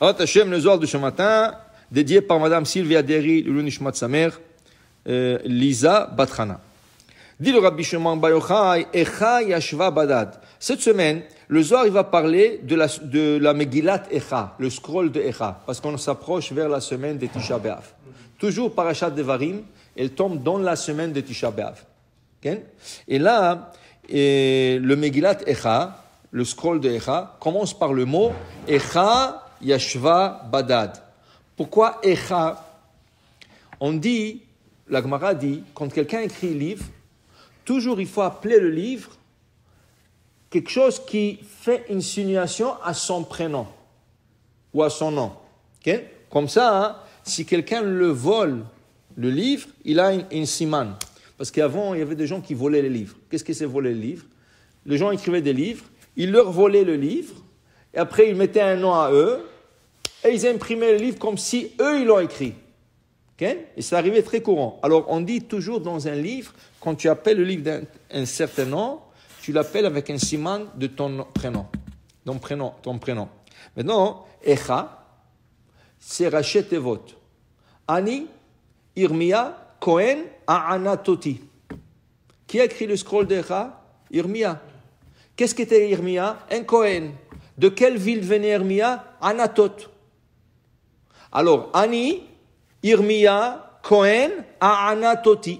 Hashem, le Zohar de ce matin, dédié par Madame Sylvia Derry, le Nishmat sa mère, Lisa Batrana. Dit le Rabbi Shimon Bar Yochai, Echa Yashva Badad. Cette semaine, le Zohar il va parler de la Megillat Echa, le scroll de Echa, parce qu'on s'approche vers la semaine de Tisha B'Av. Toujours Parashat Devarim, elle tombe dans la semaine de Tisha B'Av. Okay? Et là, le Megillat Echa, le scroll de Echa, commence par le mot Echa Yashva Badad. Pourquoi Echa? On dit, la Gemara dit, quand quelqu'un écrit un livre, toujours il faut appeler le livre quelque chose qui fait insinuation à son prénom ou à son nom. Okay? Comme ça, hein, si quelqu'un le vole, le livre, il a une siman. Parce qu'avant, il y avait des gens qui volaient les livres. Qu'est-ce que c'est voler le livre? Les gens écrivaient des livres, ils leur volaient le livre, et après ils mettaient un nom à eux, et ils imprimaient le livre comme si eux, ils l'ont écrit. Okay? Et ça arrivait très courant. Alors, on dit toujours dans un livre, quand tu appelles le livre d'un certain nom, tu l'appelles avec un siman de ton prénom. Ton prénom. Maintenant, Echa, c'est Rachet Tevot. Ani, Irmia, Cohen, Aanatoti. Qui a écrit le scroll d'Echa? Irmia. Qu'est-ce qu'était Irmia? Un Cohen. De quelle ville venait Irmia? Anatot. Alors, Ani, Irmia, Cohen, Aanatoti.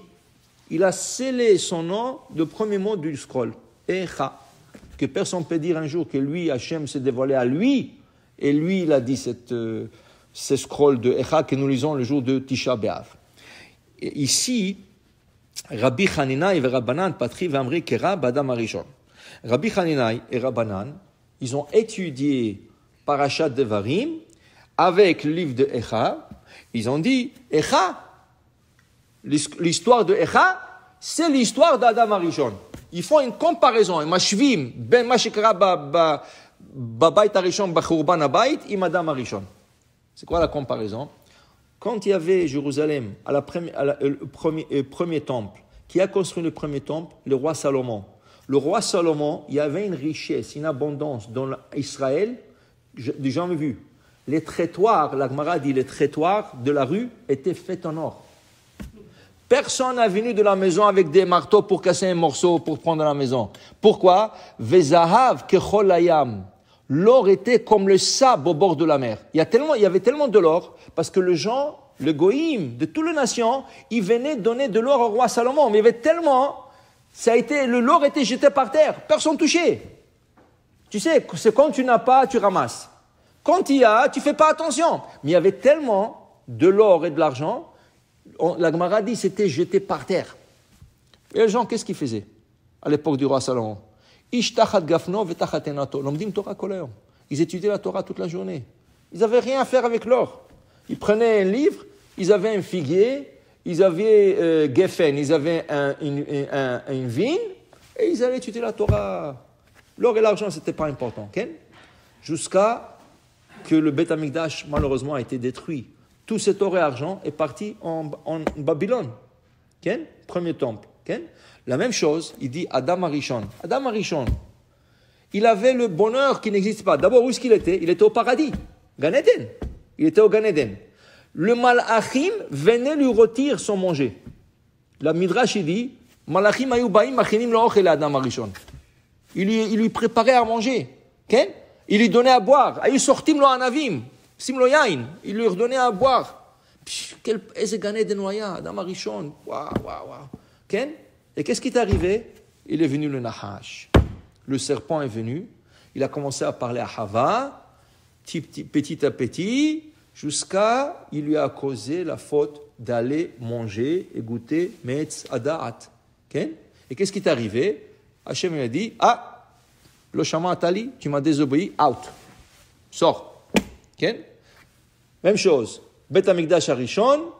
Il a scellé son nom, le premier mot du scroll. Echa. Que personne ne peut dire un jour que lui, Hachem, s'est dévoilé à lui. Et lui, il a dit ce scroll de Echa que nous lisons le jour de Tisha B'Av. Et ici, Rabbi Hanina et Rabbanan, Patri Vamri Kera, Badam Arishon. Rabbi Hanina et Rabbanan, ils ont étudié Parashat Devarim avec le livre de Echa. Ils ont dit, Echa, l'histoire de Echa, c'est l'histoire d'Adam Arishon. Ils font une comparaison. Mashvim, ben Mashikra Babait Arishon, Bachurban Abayt, im Adam Arishon. C'est quoi la comparaison? Quand il y avait Jérusalem, le premier temple, qui a construit le premier temple? Le roi Salomon. Le roi Salomon, il y avait une richesse, une abondance dans Israël, j'ai jamais vu. Les trottoirs, la Gemara dit, les trottoirs de la rue étaient faits en or. Personne n'est venu de la maison avec des marteaux pour casser un morceau, pour prendre la maison. Pourquoi? Vezahav kechol hayam. L'or était comme le sable au bord de la mer. Il y avait tellement de l'or, parce que le goïm de toutes les nations, ils venaient donner de l'or au roi Salomon. Mais il y avait tellement, l'or était jeté par terre. Personne touchait. Tu sais, c'est quand tu n'as pas, tu ramasses. Quand il y a, tu ne fais pas attention. Mais il y avait tellement de l'or et de l'argent, la Gemara dit c'était jeté par terre. Et les gens, qu'est-ce qu'ils faisaient à l'époque du roi Salomon? Ishtachat gafno vetachat enato. Lomdim Torah kolayom. Ils étudiaient la Torah toute la journée. Ils n'avaient rien à faire avec l'or. Ils prenaient un livre, ils avaient un figuier, ils avaient geffen, ils avaient une vigne, et ils allaient étudier la Torah. L'or et l'argent, ce n'était pas important. Okay? Jusqu'à que le Beth Amikdash, malheureusement, a été détruit. Tout cet or et argent est parti en Babylone. Okay? Premier temple. Okay? La même chose, il dit Adam Arishon. Adam Arishon, il avait le bonheur qui n'existe pas. D'abord, où est-ce qu'il était? Il était au paradis. Gan Eden. Il était au Gan Eden. Le Malachim venait lui retirer son manger. La Midrash, il dit Malachim ayubaim machinim lo'ochel Adam Arishon. Il lui préparait à manger. Okay? Il lui donnait à boire. Il sortit lo anavim. Simlo yain. Il lui redonnait à boire. Quel Gan Eden noya, Adam Arishon. Waouh. Okay? Et qu'est-ce qui est arrivé? Il est venu le Nahash. Le serpent est venu. Il a commencé à parler à Hava, petit à petit, jusqu'à il lui a causé la faute d'aller manger et goûter Metz Adaat. Okay? Et qu'est-ce qui est arrivé? Hachem lui a dit, le Shama Atali, tu m'as désobéi, out. Sors. Okay? Même chose. Bet Amikdash Arishon,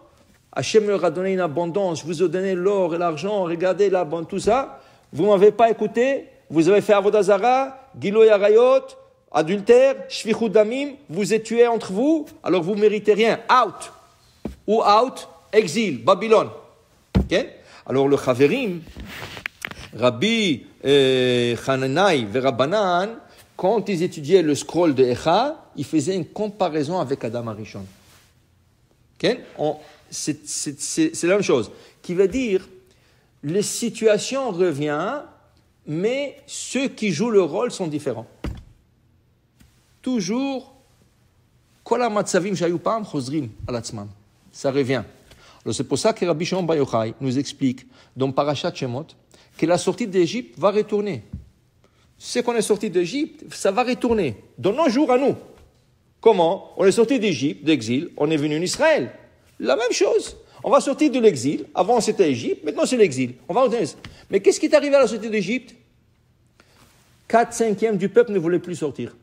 Hachem leur a donné une abondance, je vous ai donné l'or et l'argent, regardez là, tout ça. Vous ne m'avez pas écouté, vous avez fait Avodah Zara, Giloy Arayot, adultère, Shvichut Damim, vous êtes tués entre vous, alors vous ne méritez rien. Out. Ou out, exil, Babylone. Okay? Alors le Chaverim, Rabbi Hananai et Rabbanan, quand ils étudiaient le scroll de Echa, ils faisaient une comparaison avec Adam Arishon. Okay? C'est la même chose. Qui veut dire, les situations reviennent, mais ceux qui jouent le rôle sont différents. Toujours, כל המצבים שהיו פעם חוזרים על עצמם. Ça revient. Alors c'est pour ça que Rabbi Shimon Bar Yochai nous explique dans Parashat Shemot que la sortie d'Égypte va retourner. C'est qu'on est sorti d'Égypte, ça va retourner. Dans nos jours à nous. Comment? On est sorti d'Égypte, d'exil, on est venu en Israël. La même chose. On va sortir de l'exil. Avant c'était Égypte, maintenant c'est l'exil. On va retourner. Mais qu'est-ce qui est arrivé à la sortie d'Égypte? 4/5 du peuple ne voulait plus sortir.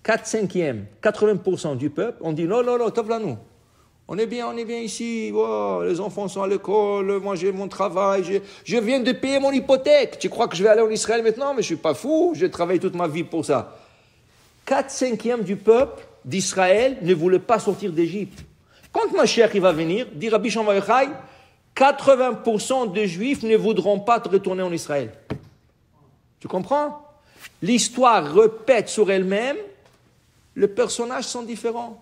4/5, 80% du peuple, on dit non, top là nous. On est bien ici, wow, les enfants sont à l'école, moi j'ai mon travail, je viens de payer mon hypothèque. Tu crois que je vais aller en Israël maintenant? Mais je ne suis pas fou, j'ai travaillé toute ma vie pour ça. 4/5 du peuple d'Israël ne voulait pas sortir d'Égypte. Quand Mashiach va venir, dit Rabbi Shimon Bar Yochai, 80% des Juifs ne voudront pas retourner en Israël. Tu comprends? L'histoire répète sur elle-même, les personnages sont différents.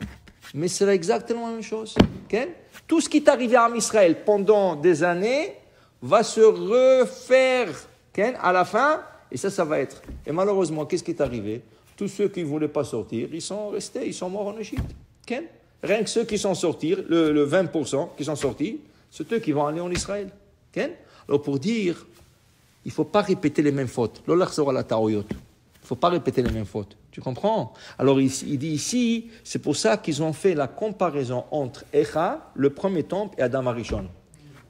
Mais c'est exactement la même chose. Okay? Tout ce qui est arrivé à Israël pendant des années va se refaire okay, à la fin, et ça va être. Et malheureusement, qu'est-ce qui est arrivé? Tous ceux qui ne voulaient pas sortir, ils sont restés, ils sont morts en Égypte. Okay? Rien que ceux qui sont sortis, le 20% qui sont sortis, c'est eux qui vont aller en Israël. Okay? Alors pour dire, il ne faut pas répéter les mêmes fautes. Il ne faut pas répéter les mêmes fautes. Tu comprends? Alors il dit ici, c'est pour ça qu'ils ont fait la comparaison entre Echa, le premier temple, et Adam Arishon.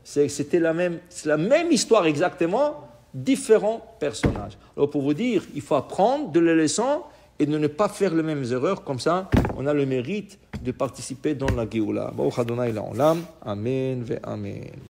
C'est la même histoire exactement, différents personnages. Alors pour vous dire, il faut apprendre de les leçons et de ne pas faire les mêmes erreurs. Comme ça, on a le mérite de participer dans la Géoula. Baruch Adonai La'olam. Amen ve Amen.